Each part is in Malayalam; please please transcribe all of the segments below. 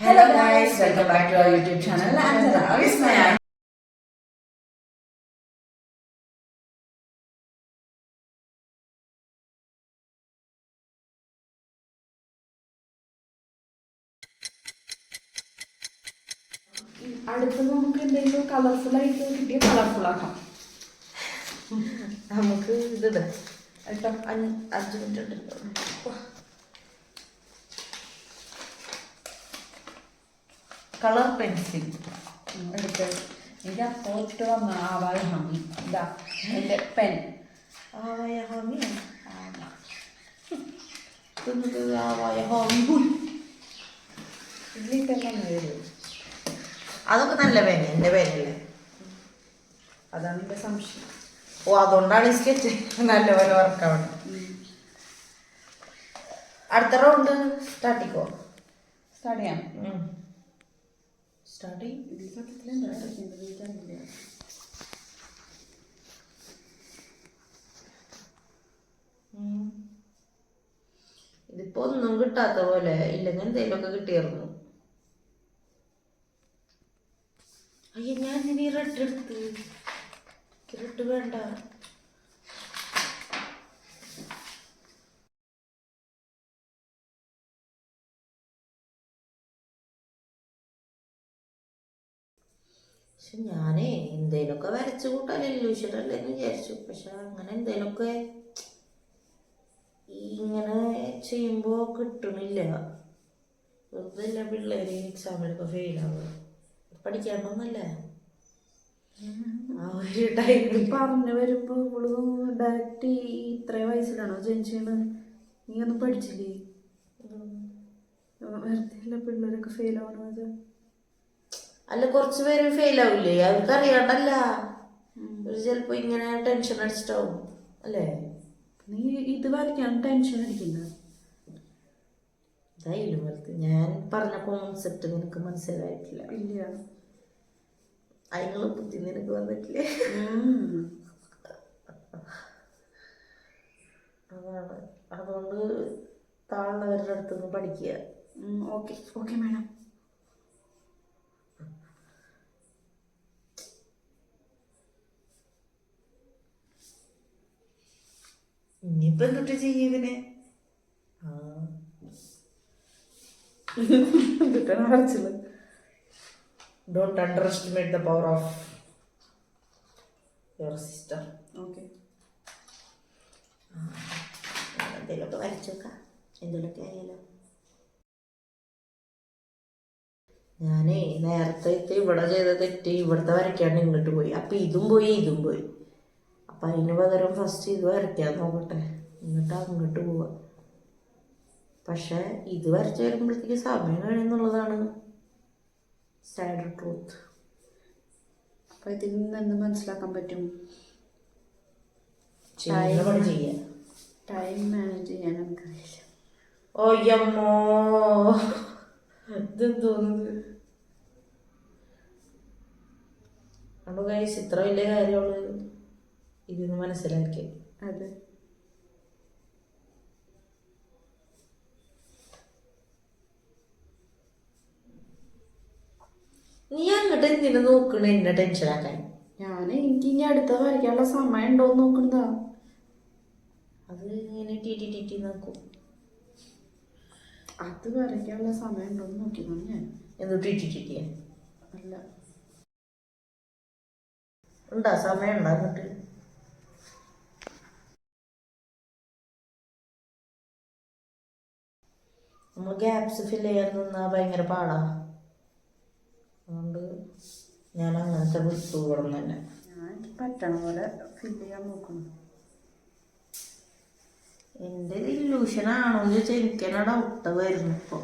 Hello guys, welcome back to our YouTube channel. Anjana is my അടുത്ത് നമുക്ക് എന്തെങ്കിലും കളർഫുൾ ആയിട്ട് കിട്ടിയ കളർഫുൾ ആക്കാം. നമുക്ക് ഇത് കേട്ടോ 5 മിനിറ്റ് കളർ പെൻസിൽ എടുത്ത് എനിക്ക് അപ്പോൾ ഇട്ട് വന്ന ആവായ ഹാമി ഇതാ എൻ്റെ പെൻ ആവായ ഹാമി ഇതിലേക്കെല്ലാം വരും. അതൊക്കെ നല്ല പേന, എൻ്റെ പേനല്ലേ? അതാണ് എൻ്റെ സംശയം. ഓ, അതുകൊണ്ടാണ് ഈ സ്കെച്ച് നല്ലപോലെ വർക്കാവണം. അടുത്ത റൗണ്ട് സ്റ്റാർട്ട് ചെയ്യാം. സ്റ്റാർട്ട് ചെയ്യാം. സ്റ്റാർട്ട് ചെയ്യും. ഇതിൽ സത്യത്തിലെന്താ എനിക്കറിയില്ല. ഇതിപ്പോ ഒന്നും കിട്ടാത്ത പോലെ, ഇല്ലെങ്കിൽ എന്തെങ്കിലുമൊക്കെ കിട്ടിയിരുന്നു. അയ്യ, ഞാൻ ഇനി റെഡ് എടുത്ത്. റെഡ് വേണ്ട. പക്ഷെ ഞാനേ എന്തേലൊക്കെ വരച്ചു കൂട്ടാൻ ഇല്ലൂഷനല്ലേന്ന് വിചാരിച്ചു. പക്ഷെ അങ്ങനെ എന്തേലൊക്കെ ഇങ്ങനെ ചെയ്യുമ്പോ കിട്ടണില്ല. വെറുതെ എല്ലാ പിള്ളേര് എക്സാമിലൊക്കെ ഫെയിലാവുക. പഠിക്കാണ്ടൊന്നല്ല. ആ ഒരു ടൈമിൽ പറഞ്ഞു വരുമ്പോ ഇവള് ഡയറക്റ്റ് ഇത്രയും വയസ്സിലാണോ ജനിച്ചത്? നീ ഒന്നും പഠിച്ചില്ലേ? വെറുതെ എല്ലാ പിള്ളേരൊക്കെ ഫെയിൽ ആവണത്. അല്ല, കുറച്ച് പേര് ഫെയിലാവില്ലേ? അവർക്ക് അറിയാണ്ടല്ല. ചിലപ്പോ ഇങ്ങനെ ടെൻഷൻ അടിച്ചിട്ടാവും അല്ലേ? നീ ഇത് വരയ്ക്കാൻ ടെൻഷൻ അടിക്കണ്ട. ഇതായാലും വലുത് ഞാൻ പറഞ്ഞ കോൺസെപ്റ്റ് നിനക്ക് മനസ്സിലായിട്ടില്ല. ഇല്ല, അതിനുള്ള ബുദ്ധി നിനക്ക് വന്നിട്ടില്ലേ? അതാണ്. അതുകൊണ്ട് താഴ്ന്നവരുടെ അടുത്തുനിന്ന് പഠിക്കുക. Okay okay madam. ഇനിയിപ്പോ എന്തൊട്ട് ചെയ്യതിനെ? Don't underestimate the power of your sister. Okay, എന്തെങ്കിലുമൊക്കെ വരച്ചു നോക്കാം. എന്തെങ്കിലുമൊക്കെ ആയാലോ. ഞാനേ നേരത്തെ ഇവിടെ ചെയ്ത തെറ്റ് ഇവിടുത്തെ വരയ്ക്കാണ്ട് ഇങ്ങോട്ട് പോയി. അപ്പം ഇതും പോയി. അപ്പം അതിന് പകരം ഫസ്റ്റ് ഇത് വരയ്ക്കാൻ നോക്കട്ടെ, എന്നിട്ട് അങ്ങോട്ട് പോവാ. പക്ഷെ ഇത് വരച്ച് വരുമ്പോഴത്തേക്ക് സമയം കഴിയുന്നുള്ളതാണ് സാഡ് ട്രൂത്ത്. അപ്പൊ ഇതിൽ നിന്ന് എന്ത് മനസ്സിലാക്കാൻ പറ്റും? ടൈം മാനേജ് ചെയ്യാൻ നമുക്കറിയില്ല. ഓയ്യമ്മോ, ഇതെന്തോന്നത്? അപ്പൊ ഗൈസ്, ഇത്ര വലിയ കാര്യമുള്ളൂ ഇതിന്ന് മനസ്സിലാക്കി. അതെ, നീ അങ്ങോട്ട് എന്തിനു നോക്കണ എന്നെ ടെൻഷനാക്കാൻ? എനിക്ക് ഇനി അടുത്ത വരയ്ക്കാനുള്ള സമയം ഉണ്ടോന്ന് നോക്കണതാ. അത് ഇങ്ങനെ ടി നോക്കും. അത് വരയ്ക്കാനുള്ള സമയം ഉണ്ടോന്ന് നോക്കിയതാണ് ഞാൻ. എന്തോ ടി അല്ല, ഉണ്ടാ സമയം ഉണ്ടോ അങ്ങോട്ട്? നമ്മൾ ഗ്യാപ്സ് ഫില്ല് ചെയ്യാൻ നിന്നാ ഭയങ്കര പാടാ. അതുകൊണ്ട് ഞാൻ അങ്ങനത്തെ വിട്ടുപോകണം തന്നെ. ഞാൻ പറ്റണ പോലെ ഫില്ല് ചെയ്യാൻ നോക്കണം. എൻ്റെ ഇല്ലൂഷനാണോ എന്ന് ചോദിച്ചാൽ എനിക്കെന്നെ ഡൗട്ട് വരുന്നു. ഇപ്പോൾ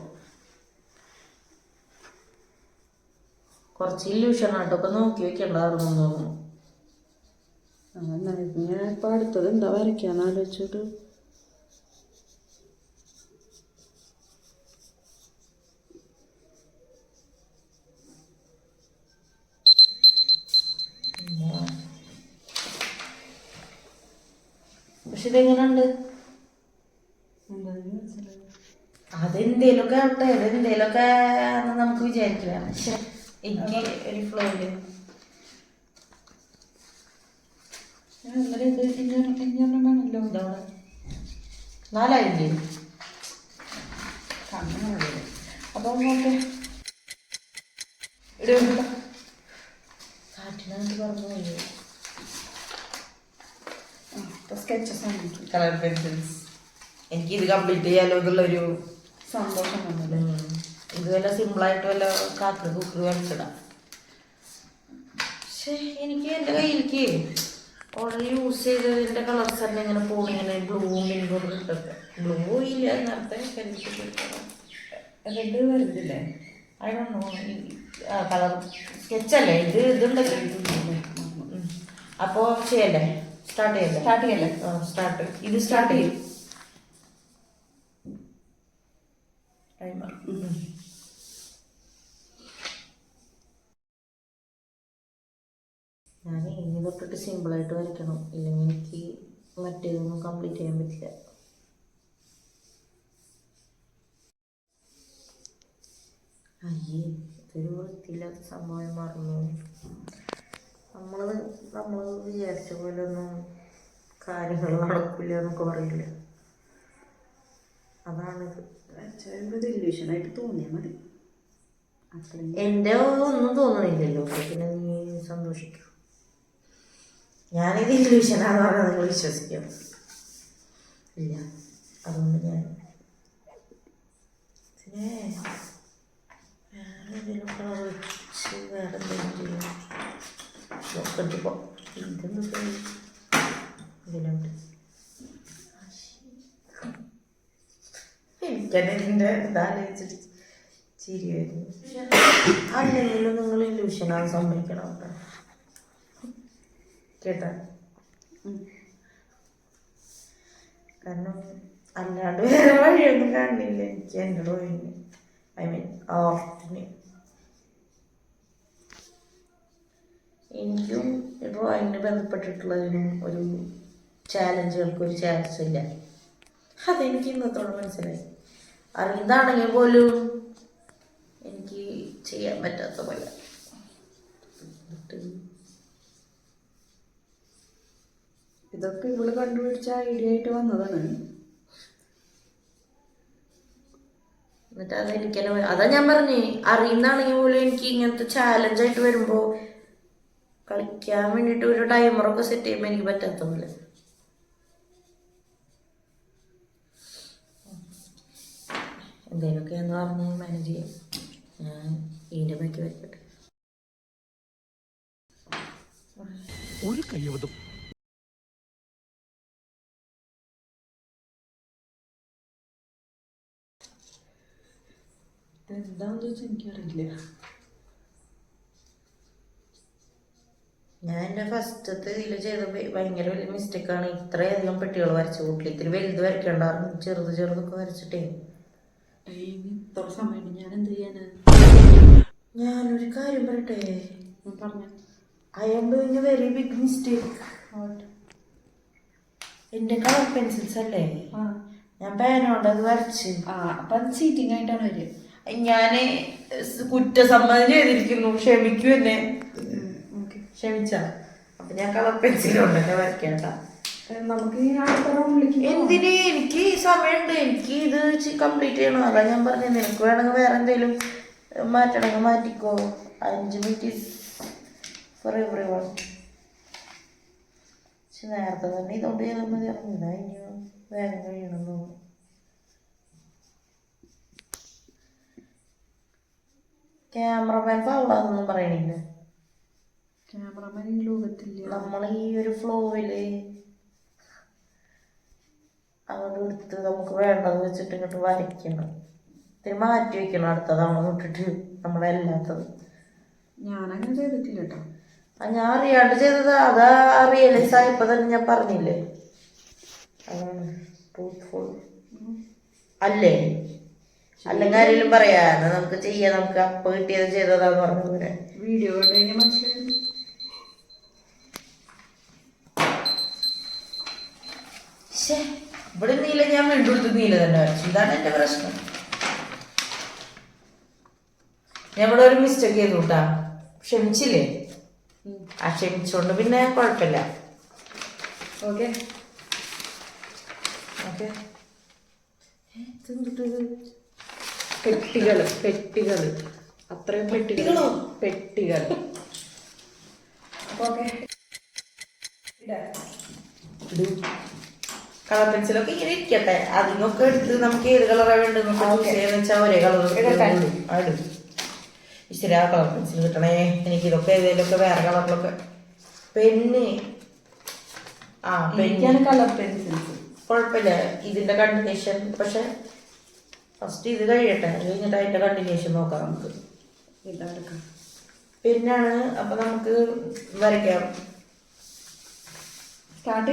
കുറച്ച് ഇല്ലൂഷനായിട്ടൊക്കെ നോക്കി വെക്കണ്ടായിരുന്നു തോന്നുന്നു. ഞാൻ ഇപ്പൊ അടുത്തത് എന്താ വരയ്ക്കാന്ന് ആലോചിച്ചിട്ട് പക്ഷെ ഇതെങ്ങനെയുണ്ട്? അതെന്തേലൊക്കെ ആവട്ടെ, ഇത് എന്തേലൊക്കെ നമുക്ക് വിചാരിക്കാം. എനിക്ക് ഒരു ഫ്ലോയില് നാലായില്ലേ അപ്പൊ ഓക്കെ കാറ്റിനകത്ത് പറഞ്ഞു പോയി. സ്കെച്ചസ് ആണ് കളർ പെൻസിൽസ് എനിക്ക് ഇത് കംപ്ലീറ്റ് ചെയ്യാലോ എന്നുള്ളൊരു സന്തോഷം വന്നത്. ഇത് വല്ല സിമ്പിളായിട്ട് വല്ല കാക്കറി കുക്കറി വരച്ചിടാം. പക്ഷേ എനിക്ക് എൻ്റെ കയ്യിലേക്ക് ഓൾറെഡി യൂസ് ചെയ്തതിൻ്റെ കളർസ് തന്നെ ഇങ്ങനെ പോകും. ഇങ്ങനെ ബ്ലൂ മിൻഗോ കിട്ടൊക്കെ ബ്ലൂ ഇല്ല നേരത്തെ റെഡ് വരുന്നില്ലേ? അതിനൊന്നോ കളർ സ്കെച്ചല്ലേ ഇത്, ഇതുണ്ടല്ലോ. അപ്പോൾ ചെയ്യല്ലേ, സ്റ്റാർട്ട് ചെയ്യല്ലേ? ഇത് സ്റ്റാർട്ട് ചെയ്യും. ഞാൻ ഇനി തൊട്ടിട്ട് സിമ്പിളായിട്ട് വരയ്ക്കണം, ഇല്ലെങ്കിൽ എനിക്ക് മറ്റേതൊന്നും കംപ്ലീറ്റ് ചെയ്യാൻ പറ്റില്ല. അയ്യേ, ഇതൊരു വൃത്തിയില്ലാത്ത സംഭവം മറന്നു. നമ്മൾ വിചാരിച്ച പോലെ ഒന്നും കാര്യങ്ങൾ നടക്കില്ല എന്നൊക്കെ പറയില്ല. അതാണിത്. ഇല്യൂഷനായിട്ട് തോന്നിയാൽ മതി. എൻ്റെ ഒന്നും തോന്നണില്ലല്ലോ, പിന്നെ നീ സന്തോഷിക്കും. ഞാനിത് ഇല്യൂഷനാന്ന് പറഞ്ഞാൽ നിങ്ങൾ വിശ്വസിക്കും ഇല്ല. അതുകൊണ്ട് ഞാൻ പിന്നെ വേറെ എന്തെങ്കിലും കളർ വെച്ച് വേറെ എന്തെങ്കിലും ചെയ്യും. നോക്കട്ടിപ്പോ ഇതൊന്നും ഇതിലുണ്ട്. എനിക്കെന്നെ ഇതിൻ്റെ ഇതാലോചിച്ചിട്ട് ചിരി വരുന്നു. അല്ലെങ്കിലും നിങ്ങൾ ഇല്യൂഷനാണ് സമ്മതിക്കണം കേട്ടാ. കാരണം അല്ലാണ്ട് വേറെ വഴിയൊന്നും കാണില്ല എനിക്ക് എൻ്റെ ഡ്രോയിങ്, ഐ മീൻ ആർട്ടിന്. എനിക്കും ഡ്രോയിങ്ങിന് ബന്ധപ്പെട്ടിട്ടുള്ളതിനും ഒരു ചാലഞ്ചുകൾക്ക് ഒരു ചാൻസ് ഇല്ല. അതെനിക്ക് ഇന്നത്തോടെ മനസ്സിലായി. അറിയുന്നതാണെങ്കിൽ പോലും എനിക്ക് ചെയ്യാൻ പറ്റാത്ത പോലെ. ഇതൊക്കെ ഇവള് കണ്ടുപിടിച്ച ഐഡിയ ആയിട്ട് വന്നതാണ്. എന്നിട്ട് അതെനിക്കെന്നെ അതാ ഞാൻ പറഞ്ഞേ, അറിയുന്നതാണെങ്കിൽ പോലും എനിക്ക് ഇങ്ങനത്തെ ചാലഞ്ചായിട്ട് വരുമ്പോൾ കളിക്കാൻ വേണ്ടിയിട്ട് ഒരു ടൈമറൊക്കെ സെറ്റ് ചെയ്യുമ്പോൾ എനിക്ക് പറ്റാത്ത പോലെ. എന്തെങ്കിലുമൊക്കെ എന്ന് പറഞ്ഞ് മാനേജ് ചെയ്യാം. ഞാൻ ഇതിൻ്റെ ബാക്കി വയ്ക്കട്ടെ. ഒരു കയ്യബദ്ധം. എന്താണെന്ന് ചോദിച്ചാൽ എനിക്കറിയില്ല. ഞാൻ എൻ്റെ ഫസ്റ്റത്തെ ഇതിൽ ചെയ്ത ഭയങ്കര വലിയ മിസ്റ്റേക്കാണ്. ഇത്രയധികം പെട്ടികൾ വരച്ച കൂട്ടിൽ ഇത്തിരി വലുത് വരയ്ക്കണ്ടായിരുന്നു. ചെറുതൊക്കെ വരച്ചിട്ടേ ഇത്ര സമയം ഞാൻ എന്ത് ചെയ്യാനാ? ഞാനൊരു കാര്യം പറയട്ടെ. പറഞ്ഞ I am doing a very big mistake. എൻ്റെ കളർ പെൻസിൽസ് അല്ലേ, ഞാൻ പേനോണ്ട് അത് വരച്ച്. അപ്പം അത് ചീറ്റിംഗ് ആയിട്ടാണ് വരിക. ഞാൻ കുറ്റസമ്മതം ചെയ്തിരിക്കുന്നു, ക്ഷമിക്കൂ എന്നെ. ക്ഷമിച്ച അപ്പൊ ഞാൻ കളർ പെൻസിലുണ്ട് എന്നെ വരയ്ക്കേണ്ട. നമുക്ക് എന്തിന്, എനിക്ക് സമയമുണ്ട്, എനിക്ക് ഇത് കംപ്ലീറ്റ് ചെയ്യണം. അതാ ഞാൻ പറഞ്ഞത്. നിനക്ക് വേണമെങ്കിൽ വേറെ എന്തെങ്കിലും മാറ്റണമെങ്കിൽ മാറ്റിക്കോ. 5 മിനിറ്റ് ഫോർ എവറി വൺ. പക്ഷെ നേരത്തെ തന്നെ ഇതുകൊണ്ട് ചെയ്താൽ മതി. ഇതാ ഇനി വേഗം കഴിയണം തോന്നുന്നു. ക്യാമറമാൻ ഫൗളാന്നൊന്നും പറയണില്ല. ക്യാമറമാൻ ഈ ലോകത്തില്ല. നമ്മൾ ഈ ഒരു ഫ്ലോയില് അങ്ങോട്ട് എടുത്ത് നമുക്ക് വേണ്ടത് വെച്ചിട്ട് ഇങ്ങോട്ട് വരയ്ക്കണം. ഇത്തിരി മാറ്റി വെക്കണം അടുത്ത തവണ തൊട്ടിട്ട് നമ്മളല്ലാത്തത്. ഞാനങ്ങനെ ചെയ്തിട്ടില്ല കേട്ടോ. ഞാൻ അറിയാണ്ട് ചെയ്തത്. അതാ റിയലൈസ് ആയപ്പോ തന്നെ ഞാൻ പറഞ്ഞില്ലേ, അതാണ് ട്രൂത്ത്ഫുൾ അല്ലേ. അല്ലെങ്കിൽ ആരെങ്കിലും പറയാ നമുക്ക് ചെയ്യാം, നമുക്ക് അപ്പൊ കിട്ടിയത് ചെയ്തതാന്ന് പറഞ്ഞ പോലെ. വീഡിയോ കണ്ടു കഴിഞ്ഞാൽ മനസ്സിലായി. ഇവിടെ നീല ഞാൻ വീണ്ടും എടുത്ത് നീല തന്നെ വരച്ചു. ഇതാണ് എന്റെ പ്രശ്നം. ഞമ്മടെ ഒരു മിസ്റ്റേക്ക് ചെയ്തു കൂട്ടാ, ക്ഷമിച്ചില്ലേ? ആ ക്ഷമിച്ചോണ്ട് പിന്നെ കുഴപ്പമില്ല. Okay okay. പെട്ടികൾ അത്രയും പെട്ടികൾ. ഓക്കെ, കളർ പെൻസിലൊക്കെ ഇങ്ങനെ ഇരിക്കട്ടെ. അതിനൊക്കെ എടുത്ത് നമുക്ക് ഏത് കളറാ വേണ്ടതെന്ന് ചൂസ് ചെയ്യാന്ന് വെച്ചാൽ ഒരേ കളർ ഇച്ചിരി ആ കളർ പെൻസിൽ കിട്ടണേ എനിക്ക്. ഇതൊക്കെ ഏതെങ്കിലുമൊക്കെ വേറെ കളറിലൊക്കെ പെന്ന്. ആ പെന്ന് കളർ പെൻസിൽസ് കുഴപ്പമില്ല. ഇതിന്റെ കണ്ടിന്യൂഷൻ പക്ഷെ ഫസ്റ്റ് ഇത് കഴിയട്ടെ, അത് കഴിഞ്ഞിട്ട് അതിന്റെ കണ്ടിന്യൂഷൻ നോക്കാം നമുക്ക്. ഇതെടുക്കാം. പിന്നാണ് അപ്പൊ നമുക്ക് വരയ്ക്കാം. സ്റ്റാർട്ട്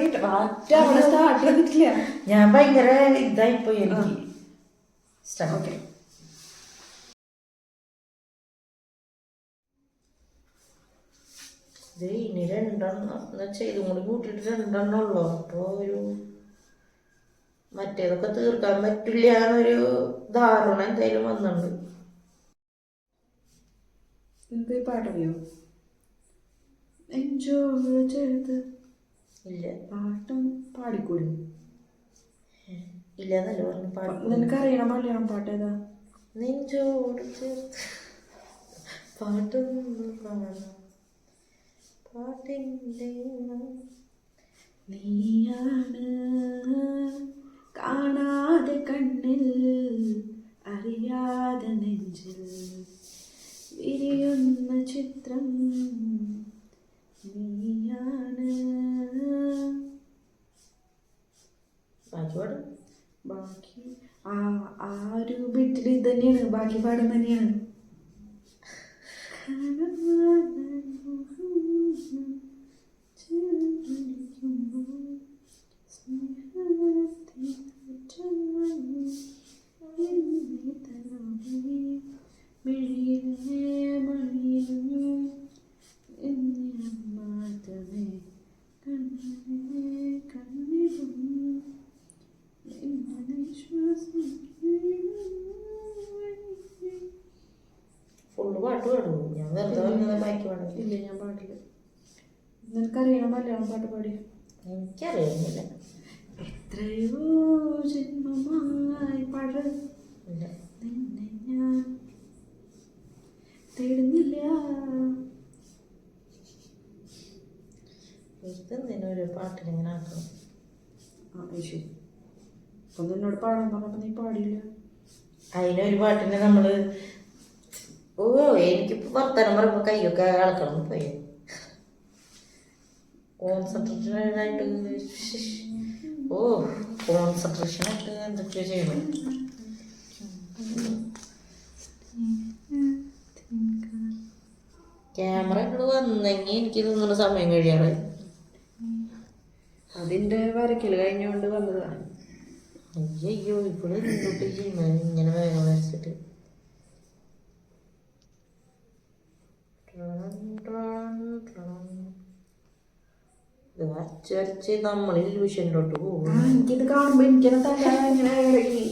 ചെയ്തിട്ടില്ല. ഞാൻ ഭയങ്കര ഇതായിപ്പോയി എനിക്ക്. ഓക്കെ, ഇത് ഇനി രണ്ടെണ്ണം എന്ന് വെച്ചാൽ ഇതും കൂടി കൂട്ടിയിട്ട് രണ്ടെണ്ണം ഉള്ളു. അപ്പൊ ഒരു മറ്റേതൊക്കെ തീർക്കാൻ പറ്റില്ല എന്നൊരു ധാരണ എന്തായാലും വന്നിട്ടുണ്ട്. നിങ്ങൾക്ക് ഈ പാട്ടറിയോ? എൻജോയ് ചെയ്ത് ഇല്ല, പാട്ടും പാടിക്കൂടി. ഇല്ല എന്നല്ല പറഞ്ഞു. പാട്ട് നിനക്കറിയണം മലയാളം പാട്ട് ഏതാ? നെഞ്ചോട് ചേർത്ത് പാട്ടും പാട്ടിൻ്റെ നീയാണ് കാണാതെ കണ്ണിൽ അറിയാതെ നെഞ്ചിൽ വിരിയുന്ന ചിത്രം നീയാണ്. ബാക്കിയോട് ബാക്കി ആ ഒരു ബിറ്റിൽ ഇത് തന്നെയാണ്, ബാക്കി പാടും തന്നെയാണ്. ഫുള്ള് പാട്ട് പാടും. ഞാൻ വെറുതെ പറഞ്ഞത് ബാക്കി പാടില്ല. ഇല്ല, ഞാൻ പാടില്ല. നിനക്കറിയണം മലയാളം പാട്ട് പാടി? എനിക്കറിയുന്നില്ല. എത്രയോ ജന്മമായി പാട് നിന്നെ ഞാൻ തേടുന്നില്ല. ഒരു പാട്ടിലിങ്ങനെ ആക്കണം. ശരി, അപ്പൊ നിന്നോട് പാടാൻ പറഞ്ഞപ്പോ നീ പാടില്ല. അതിനൊരു പാട്ടിനെ നമ്മള് എനിക്കിപ്പോ വർത്തമാനം പറയുമ്പോ കൈയൊക്കെ അളക്കണം പോയി. കോൺസെൻട്രേഷൻ ആയിട്ട് കോൺസെൻട്രേഷൻ ആയിട്ട് എന്തൊക്കെയോ ചെയ്യണം. ക്യാമറ ഇങ്ങോട്ട് വന്നെങ്കിൽ എനിക്ക് തോന്നുന്ന സമയം കഴിയാറ്. അതിന്റെ വരയ്ക്കല് കഴിഞ്ഞോണ്ട് വന്നതാ. അയ്യോ ഇവിടെ എന്തൊട്ട് ചെയ്യണം ഇങ്ങനെ വേഗം വരച്ചിട്ട്. ഇത് വരച്ച് വരച്ച് നമ്മൾ ഇല്യൂഷനിലോട്ട് പോകും. എനിക്കിത് കാണുമ്പോ എനിക്കത് തല ഇങ്ങനെ ഇളകി.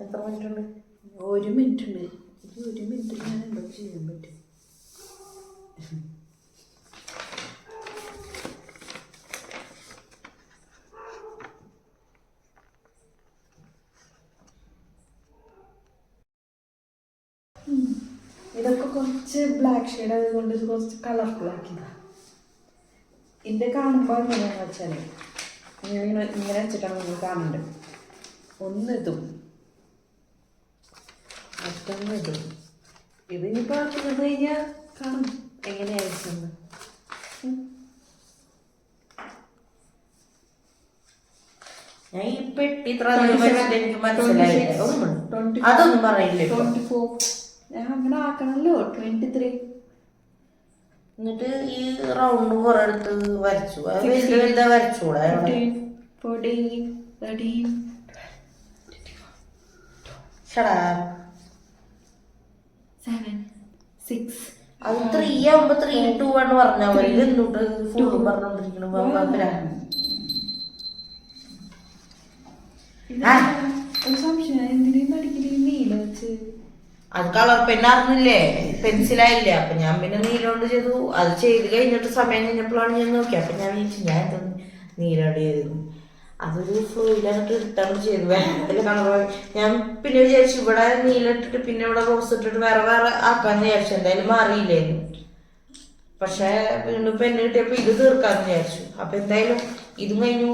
എത്ര മിനിറ്റ് ഉണ്ട്? 1 മിനിറ്റ് ഉണ്ട്. ഈ 1 മിനിറ്റിൽ ഞാൻ എന്തോ ചെയ്യാൻ പറ്റും? ഇതൊക്കെ കുറച്ച് ബ്ലാക്ക് ഷെയ്ഡ് ആയതുകൊണ്ട് ഇത് കുറച്ച് കളർഫുൾ ആക്കിയതാ. ഇതിൻ്റെ കാണുമ്പോൾ എങ്ങനെയാണെന്ന് വെച്ചാൽ ഇങ്ങനെ വെച്ചിട്ടാണ് നിങ്ങൾ കാണുന്നുണ്ട്. ഒന്നിതും മറ്റൊന്നിതും. ഇതിനിപ്പോൾ ആക്കുന്നത് കഴിഞ്ഞാൽ കാണും എങ്ങനെയായിരിക്കും. ഞാൻ ഈ പെട്ടി ഇത്ര എനിക്ക് മനസ്സിലായില്ല. അതൊന്നും പറയില്ല. 24 ഞാൻ അങ്ങനെ ആക്കണമല്ലോ. 23 എന്നിട്ട് ഈ റൗണ്ട് കുറെ എടുത്ത് വരച്ചു. വലുതാ വരച്ചൂടെ? 14 13 7 6 6. അത് 3 ആവുമ്പോ 3, 2 ആണ് പറഞ്ഞ പോലെ എന്നിട്ട് ഫുള്ള് പറഞ്ഞോണ്ടിരിക്കണം. ഒരു സംശയം, എന്തിനീ പഠിക്കല് നീല വെച്ച്? അത് കളർ പെന്നാർന്നില്ലേ, പെൻസിലായില്ല. അപ്പൊ ഞാൻ പിന്നെ നീലോണ്ട് ചെയ്തു. അത് ചെയ്ത് കഴിഞ്ഞിട്ട് സമയം കഴിഞ്ഞപ്പോഴാണ് ഞാൻ നോക്കി. അപ്പൊ ഞാൻ വിചാരിച്ചു ഞാൻ എന്താ നീലോണ്ട് ചെയ്തിരുന്നു. അതൊരു ഫ്ലോയിലായിട്ട് റിട്ടേൺ ചെയ്തു. വേറെ കളർ ഞാൻ പിന്നെ വിചാരിച്ചു ഇവിടെ നീല ഇട്ടിട്ട് പിന്നെ ഇവിടെ റോസ് ഇട്ടിട്ട് വേറെ വേറെ ആക്കാന്ന് വിചാരിച്ചു. എന്തായാലും മാറിയില്ലായിരുന്നു. പക്ഷെ വീണ്ടും പെണ്ണ് കിട്ടിയപ്പോ ഇത് തീർക്കാന്ന് വിചാരിച്ചു. അപ്പൊ എന്തായാലും ഇതും കഴിഞ്ഞു.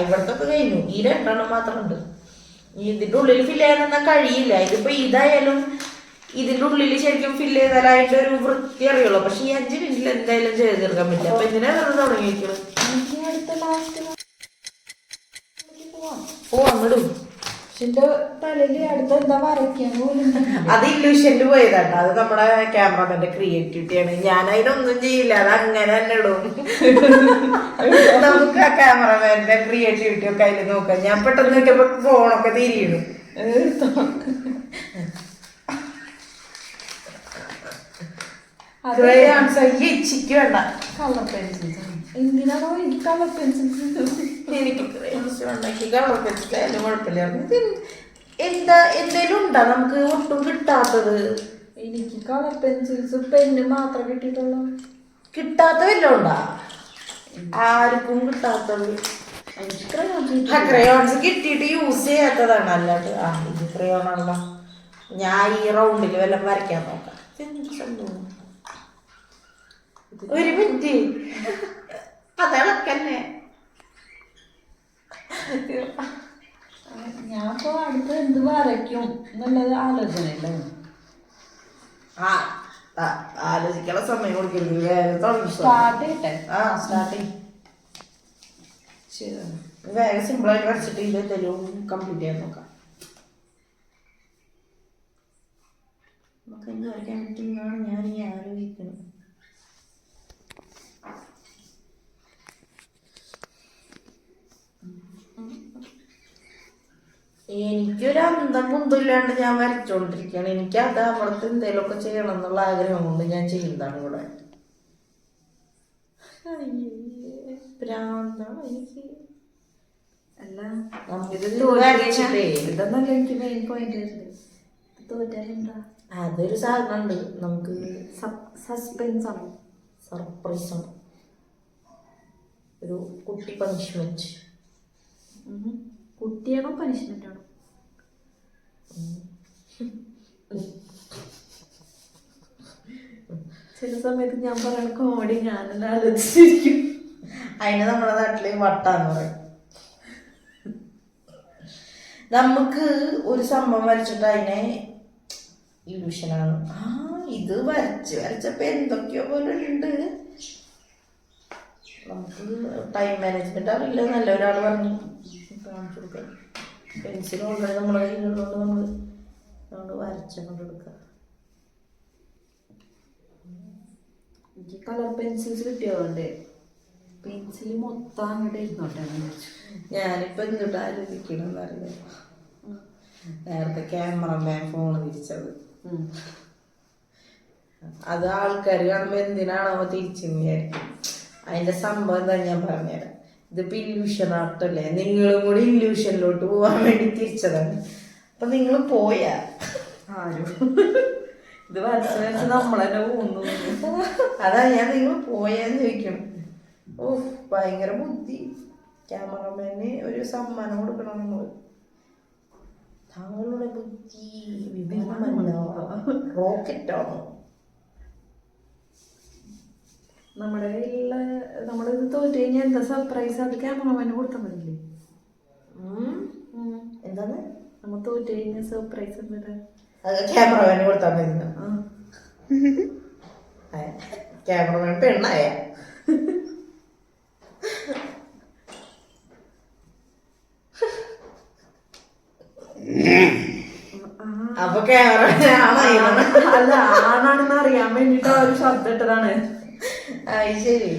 ഇവിടത്തെ കഴിഞ്ഞു. ഈ 2 എണ്ണം മാത്രമുണ്ട്. ഇതിന്റെ ഉള്ളിൽ ഫില്ല് ചെയ്യാനൊന്നും കഴിയില്ല. ഇതിപ്പോ ഇതായാലും ഇതിന്റെ ഉള്ളിൽ ശരിക്കും ഫില്ല് ചെയ്താൽ അതിന്റെ ഒരു വൃത്തി അറിയുള്ളൂ. പക്ഷെ ഈ 5 മിനിറ്റിൽ എന്തായാലും ചെയ്ത് തീർക്കാൻ പറ്റില്ല. അപ്പൊ എന്തിനാ വെറുതെ തുടങ്ങിയിരിക്കുന്നത്? അങ്ങടും തലയില് അടുത്ത എന്താ വരയ്ക്കാൻ പോലും. അത് ഇല്യൂഷനിൽ പോയതാട്ടോ. അത് നമ്മുടെ ക്യാമറമാന്റെ ക്രിയേറ്റിവിറ്റിയാണ്. ഞാൻ അതിനൊന്നും ചെയ്യില്ല. അത് അങ്ങനെ തന്നെ ഇടും. നമുക്ക് ആ ക്യാമറമാന്റെ ക്രിയേറ്റിവിറ്റി ഒക്കെ അതിൽ നോക്കാം. ഞാൻ പെട്ടെന്ന് നോക്കിയപ്പോ ഫോണൊക്കെ തിരിയിടും. ഇച്ചിക്ക് വേണ്ട കളർ പെൻസിൽസ്. എന്തിനാണോ എനിക്ക് കളർ പെൻസിൽസ്? എനിക്ക് ക്രയോൺസ് ഉണ്ടാക്കി കളർ പെൻസിലായാലും കുഴപ്പമില്ലായിരുന്നു. എന്തേലും ഉണ്ടാ നമുക്ക് ഒട്ടും കിട്ടാത്തത്? എനിക്ക് കളർ പെൻസിൽസ് പെന്ന് മാത്രം കിട്ടിയിട്ടുള്ളൂ. കിട്ടാത്ത വല്ലതും ഉണ്ടാ? ആർക്കും കിട്ടാത്തത് ക്രയോൺസ് കിട്ടിയിട്ട് യൂസ് ചെയ്യാത്തതാണ്. അല്ലാണ്ട് ഇത് ക്രയോൺ ആണല്ലോ. ഞാൻ ഈ റൗണ്ടിൽ വല്ലതും വരയ്ക്കാൻ നോക്കാം. എന്ത് സംഭവം? ഒരു മിനിറ്റ്, അതളക്കന്നെ. ഞാൻ ഇപ്പൊ അടുത്ത് എന്ത് വരയ്ക്കും എന്നുള്ളത് ആലോചനയില്ല. ആലോചിക്കാനുള്ള സമയം കൊടുക്കരുത്. സ്റ്റാർട്ട് ചെയ്യട്ടെ. സ്റ്റാർട്ട് ചെയ്യും. ശരി, വേഗം സിമ്പിളായിട്ട് വരച്ചിട്ട് ഇത് എന്തെങ്കിലും കംപ്ലീറ്റ് ചെയ്യാൻ നോക്കാം. നമുക്ക് എന്ത് വരയ്ക്കാൻ പറ്റുമെന്നാണ് ഞാൻ ഈ ആലോചിക്കുന്നത്. എനിക്കൊരു അന്തം കുന്തം ഇല്ലാണ്ട് ഞാൻ വരച്ചോണ്ടിരിക്കുകയാണ്. എനിക്ക് അത് അവിടുത്തെ എന്തെങ്കിലുമൊക്കെ ചെയ്യണം എന്നുള്ള ആഗ്രഹം കൊണ്ട് ഞാൻ ചെയ്യുന്നതാണ് ഇവിടെ. ഭ്രാന്താണ് എനിക്ക്. അല്ല, ഇതൊന്നല്ല എനിക്ക് മെയിൻ പോയിന്റ്. തോറ്റാലെന്താ? അതൊരു സാധനം ഉണ്ട് നമുക്ക്. സസ്പെൻസ് ആണ്, സർപ്രൈസ് ആണ്, ഒരു കുട്ടി പണിഷ്മെന്റ്. കുട്ടിയാണോ പണിഷ്മെന്റ് ആണോ? ചില സമയത്ത് ഞാൻ പറയുന്ന കോമഡി ഞാനെല്ലാം ആലോചിച്ചിരിക്കും. അതിന് നമ്മുടെ നാട്ടില് വട്ടാന്ന് പറയും. നമുക്ക് ഒരു സംഭവം വരച്ചിട്ട് അതിനെ ഇല്യൂഷനാണ്. ഇത് വരച്ചപ്പോ എന്തൊക്കെയോ പോലെ ഉണ്ട്. നമുക്ക് ടൈം മാനേജ്മെന്റ് അറിയില്ല. നല്ല ഒരാൾ പറഞ്ഞു കാണിച്ചു കൊടുക്കാം. പെൻസിൽ ഓൾറെഡി നമ്മളെ കയ്യിലുള്ളതുകൊണ്ട് നമ്മൾ വരച്ചുകൊണ്ട് എടുക്കുക. എനിക്ക് കളർ പെൻസിൽസ് കിട്ടിയതുകൊണ്ട് പെൻസിൽ മൊത്തം അങ്ങോട്ട് ഇരുന്നോട്ടെ. ഞാനിപ്പോൾ എന്തിട്ട് ആലോചിക്കണമെന്ന് അറിയില്ല. നേരത്തെ ക്യാമറമാൻ ഫോൺ തിരിച്ചത്. അത് ആൾക്കാർ കാണുമ്പോൾ എന്തിനാണോ തിരിച്ചെന്ന് വിചാരിക്കും. അതിന്റെ സംഭവം എന്താ ഞാൻ പറഞ്ഞുതരാം. ഇതിപ്പോ ഇല്യൂഷൻ ആർട്ടല്ലേ, നിങ്ങളും കൂടി ഇല്യൂഷനിലോട്ട് പോകാൻ വേണ്ടി തിരിച്ചതാണ്. അപ്പൊ നിങ്ങൾ പോയാ ഇത് വരച്ച് നമ്മളെന്നെ പോകുന്നു. അതാ ഞാൻ നിങ്ങൾ പോയാന്ന് ചോദിക്കണം. ഭയങ്കര ബുദ്ധി. ക്യാമറമാന് ഒരു സമ്മാനം കൊടുക്കണം നമ്മൾ. താങ്കളുടെ ബുദ്ധി വിമാനമല്ല, റോക്കറ്റാണോ? നമ്മുടെ കയ്യിലുള്ള നമ്മളിത് തോറ്റു കഴിഞ്ഞാൽ എന്താ സർപ്രൈസ്? അത് ക്യാമറമാന് കൊടുത്താൽ മതില്ലേ? എന്താണ് നമ്മൾ തോറ്റു കഴിഞ്ഞാൽ സർപ്രൈസ് എന്നിട്ട് അത് ക്യാമറമാന് കൊടുത്താൽ മതി. ക്യാമറമാൻ പെണ്ണായ അപ്പൊ ക്യാമറമാൻ അല്ല, ആണാണെന്ന് അറിയാൻ വേണ്ടിട്ട് ഒരു ശബ്ദം ഇട്ടതാണ്. ശരി,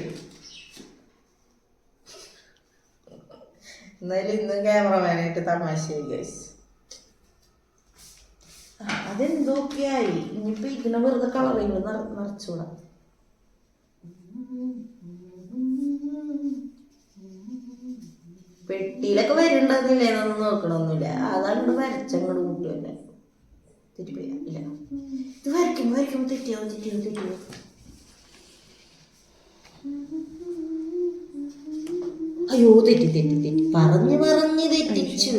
എന്നാലും ഇന്ന് ക്യാമറമാനായിട്ട് തമാശ. അതെന്തൊക്കെയായി. ഇനിയിപ്പോ ഇതിനെ വെറുതെ കളറിങ് നിറച്ചൂടാ. പെട്ടിയിലൊക്കെ വരുന്നുണ്ടെന്നില്ലേന്നൊന്നും നോക്കണമൊന്നുമില്ല. അതാണ് വരച്ചങ്ങോട് കൂട്ടുമല്ലേ. തെറ്റിപ്പോയി. ഇല്ല, ഇത് വരയ്ക്കുമ്പോ തെറ്റിയോ. അയ്യോ, തെറ്റി പറഞ്ഞ് തെറ്റിച്ചു.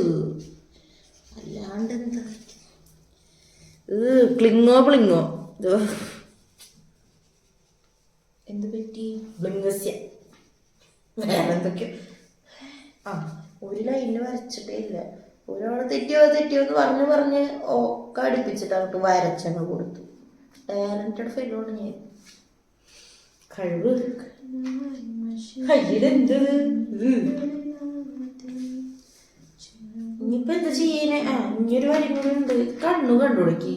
അല്ലാണ്ട് എന്താ പ്ലിങ്ങോ എന്ത് പറ്റി? ബ്ലിങ്കസ്യ വേറെ എന്തൊക്കെയോ. ഒരു ലൈനിൽ വരച്ചിട്ടേ ഇല്ല. ഒരാള് തെറ്റിയോ എന്ന് പറഞ്ഞ് ഒക്കെ അടുപ്പിച്ചിട്ട് അവർക്ക് വരച്ചങ്ങ് കൊടുത്തു. ടാലന്റഡ് ഫെയിലാണ് ഞാൻ. കഴിവ് കയ്യിലെന്ത്. ഇനിയിപ്പോ എന്താ ചെയ്യണേ? ഇനിയൊരു വരും കൂടെ ഉണ്ട്. കണ്ണു കണ്ടുപിടിക്ക്.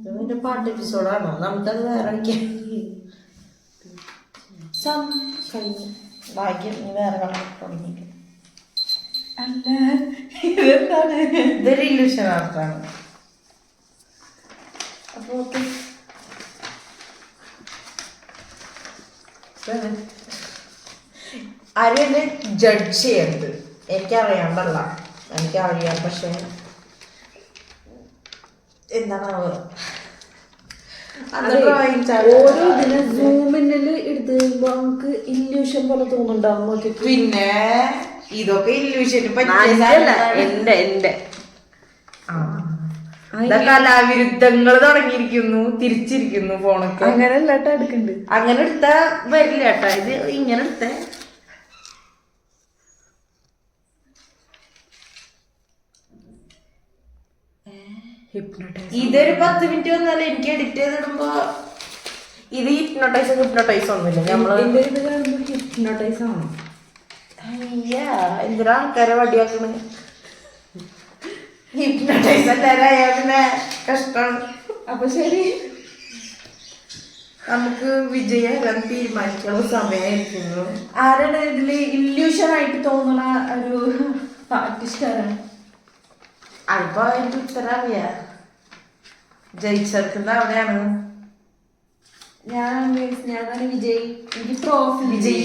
ഇതിന്റെ പാട്ട് എപ്പിസോഡാണോ? നമുക്കത് വേറെ വയ്ക്കാം. കഴിഞ്ഞു. ഭാഗ്യം നീ വേറെ തുടങ്ങിയിട്ട്. അല്ല, ഇതെന്താണ്? ഇതൊരു ഇല്യൂഷൻ ആർട്ടാണ്. അപ്പൊ ഓക്കെ. ആരും എന്നെ ജഡ്ജ് ചെയ്യരുത്. എനിക്കറിയാണ്ടല്ല, എനിക്കറിയാം. പക്ഷെ എന്താണാവ് ഓരോ ഇതിന് സൂമിനിൽ എടുത്ത് കഴിയുമ്പോ നമുക്ക് ഇല്യൂഷൻ പോലെ തോന്നുന്നുണ്ടാവും. നോക്കി. പിന്നെ ഇതൊക്കെ ഇല്യൂഷന് എന്റെ കലാവിരുദ്ധങ്ങൾ തുടങ്ങിയിരിക്കുന്നു. തിരിച്ചിരിക്കുന്നു ഫോണൊക്കെ. അങ്ങനെ അല്ലാട്ട എടുക്കണ്ട്. അങ്ങനെ എടുത്താ വരില്ല കേട്ടാ. ഇത് ഇങ്ങനെ എടുത്തേ. ഇതൊരു 10 മിനിറ്റ് വന്നാലും എനിക്ക് എഡിറ്റ് ചെയ്തിടുമ്പോ ഇത് ഹിപ്നോട്ടൈസ് ഒന്നുമില്ല. ഹിപ്നോട്ടൈസ് ആണ്. അയ്യാ, എന്തിനാ ആൾക്കാരെ വടിയാക്കണ്? ഹിപ്നോട്ടൈസ് എല്ലാരായ പിന്നെ കഷ്ടം. അപ്പൊ ശരി, നമുക്ക് വിജയം തീരുമാനിക്കാനുള്ള സമയമായിരിക്കുന്നു. ആരാണ് ഇതില് ഇല്യൂഷൻ ആയിട്ട് തോന്നുന്ന ഒരു ആർട്ടിസ്റ്റ് ആരാണ്? അപ്പൊ എനിക്ക് ഉത്തരം അറിയാ. ജയിച്ചെടുക്കുന്ന അവിടെയാണ്. ഞാനാണ് വിജയ്. എനിക്ക് ട്രോഫി. വിജയ്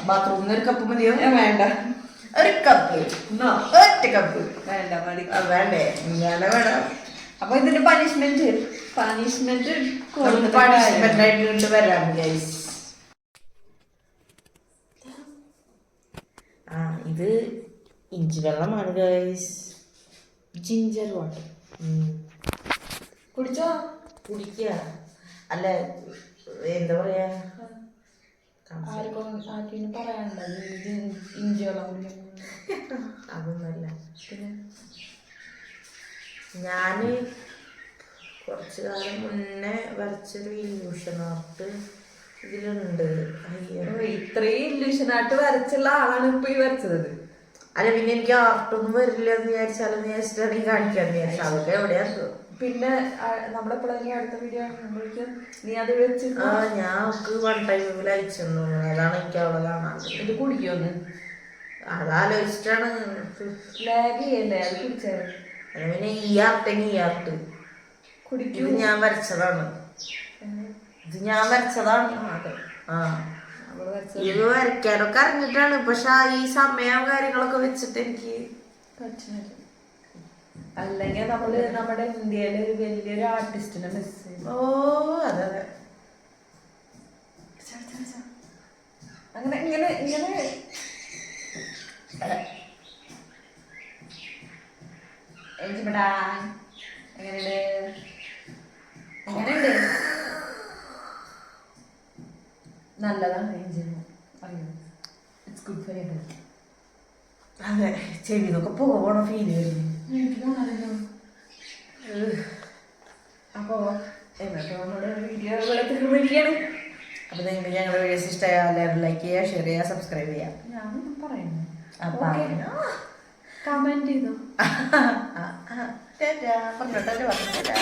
ബാത്റൂമിൽ ഒരു കപ്പ് മതിയോ? വേണ്ട, ഒരു കപ്പ്. ഒറ്റ കപ്പ് വേണ്ട, മതി. വേണ്ടേ? വേണം. അപ്പൊ ഇതിന്റെ പണിഷ്മെന്റ് ആയിട്ട് വരാം ഗൈസ്. ഇത് ഇഞ്ചി വെള്ളമാണ് ഗൈസ്. Ginger water. കുടിച്ചോ? കുടിക്കുക. അല്ല, എന്താ പറയാ, ആർക്കും പറയാനുണ്ടോ ഇഞ്ചി വെള്ളം കുടിക്കണം? അതൊന്നുമല്ല. പിന്നെ ഞാന് കുറച്ചു കാലം മുന്നേ വരച്ചൊരു ഇല്യൂഷൻ ആർട്ട് ഇതിലുണ്ട്. ഇത്രയും ഇല്യൂഷൻ ആർട്ട് വരച്ചുള്ള ആളാണ് ഇപ്പൊ ഈ വരച്ചത്. അല്ല, പിന്നെ എനിക്ക് ആർട്ടൊന്നും വരില്ല എന്ന് വിചാരിച്ചാലെന്ന് വിചാരിച്ചിട്ടാണ് ഈ കാണിക്കാന്ന് വിചാരിച്ചു. അതൊക്കെ എവിടെയാ. പിന്നെ നമ്മളെപ്പോഴും അടുത്ത വീഡിയോ ആകുമ്പോഴേക്കും നീ അത് വെച്ച് ഞാൻ 1 ടൈമിൽ അയച്ചു. അതാണ് എനിക്ക് അവിടെ കാണാൻ. ഇത് കുടിക്കുമെന്ന് അതാലോചിച്ചിട്ടാണ്. ലാഗ് ചെയ്യല്ലേ അത് കുടിച്ചത്. പിന്നെ ഈ ആർട്ട് കുടിക്കും. ഇത് ഞാൻ വരച്ചതാണ്. ഇത് വരയ്ക്കാനൊക്കെ അറിഞ്ഞിട്ടാണ്. പക്ഷെ ഈ സമയം കാര്യങ്ങളൊക്കെ വെച്ചിട്ട് എനിക്ക് പറ്റുന്നില്ല. അല്ലെങ്കിൽ നമ്മുടെ ഇന്ത്യയിലെ ഒരു വലിയൊരു ആർട്ടിസ്റ്റിനെ മിസ് ചെയ്യും. അതെ. അങ്ങനെ ഇങ്ങനെ എങ്ങനെയുണ്ട്? നല്ലതാണ് എഞ്ചിൻ. അറിയോ? It's good for your health. അതെ, ചെവിന്നൊക്കെ പോകണ ഫീൽ വരും. എനിക്ക് തോന്നാറില്ലോ. അപ്പോൾ എന്നിട്ട് നമ്മുടെ വീഡിയോ വിളിക്കുകയാണ്. അപ്പൊ നിങ്ങൾക്ക് ഞങ്ങളുടെ വീഡിയോസ് ഇഷ്ടമായ എല്ലാവരും ലൈക്ക് ചെയ്യുക, ഷെയർ ചെയ്യുക, സബ്സ്ക്രൈബ് ചെയ്യുക. ഞാനൊന്നും പറയുന്നു. അപ്പൊ കമന്റ് ചെയ്തോ. പറഞ്ഞോട്ടെ.